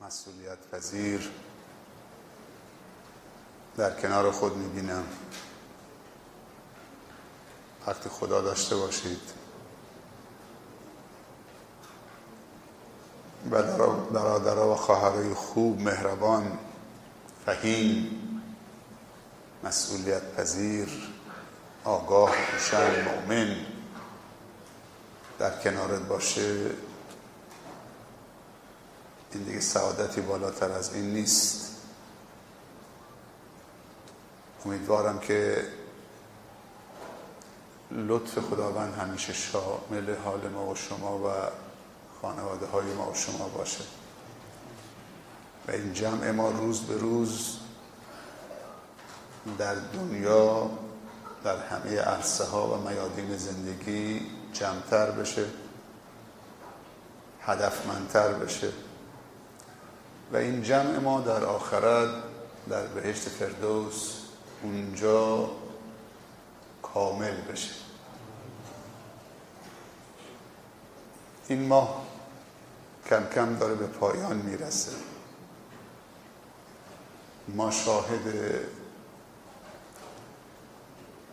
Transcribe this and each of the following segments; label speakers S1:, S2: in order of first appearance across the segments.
S1: مسئولیت پذیر در کنار خود می‌بینم. وقتی خدا داشته باشید و برادرها و خواهرای خوب، مهربان، فهیم، مسئولیت پذیر، آگاه، روشن، مؤمن در کنارت باشه، این دیگه سعادتی بالاتر از این نیست. امیدوارم که لطف خداوند همیشه شامل حال ما و شما و خانواده های ما و شما باشه و این جمع ما روز به روز در دنیا در همه عرصه ها و میادین زندگی جمعتر بشه، هدفمندتر بشه و این جمع ما در آخرت در بهشت فردوس اونجا کامل بشه. این ماه کم کم داره به پایان میرسه. ما شاهد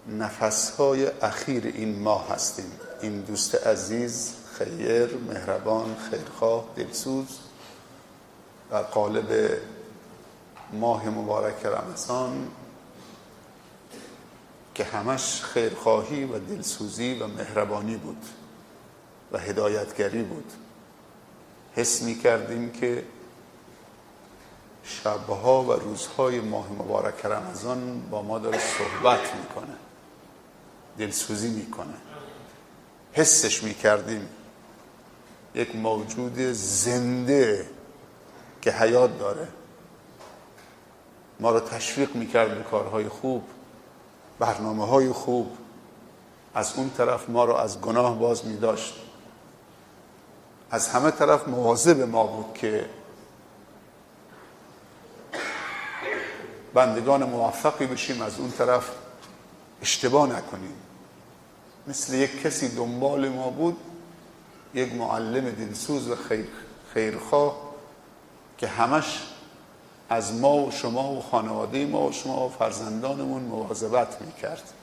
S1: نفسهای اخیر این ماه هستیم. این دوست عزیز، خیر، مهربان، خیرخواه، دلسوز در قالب ماه مبارک رمضان که همش خیرخواهی و دلسوزی و مهربانی بود و هدایتگری بود، حس می کردیم که شبها و روزهای ماه مبارک رمضان با ما داره صحبت میکنه، دلسوزی میکنه. حسش می کردیم یک موجود زنده که حیات داره، ما رو تشویق میکرد به کارهای خوب، برنامه های خوب. از اون طرف ما رو از گناه باز می‌داشت. از همه طرف مواظب ما بود که بندگان موفقی بشیم، از اون طرف اشتباه نکنیم. مثل یک کسی دنبال ما بود، یک معلم دلسوز و خیرخواه که همش از ما و شما و خانواده ما و شما و فرزندانمون مواظبت میکرد.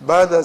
S1: بعد از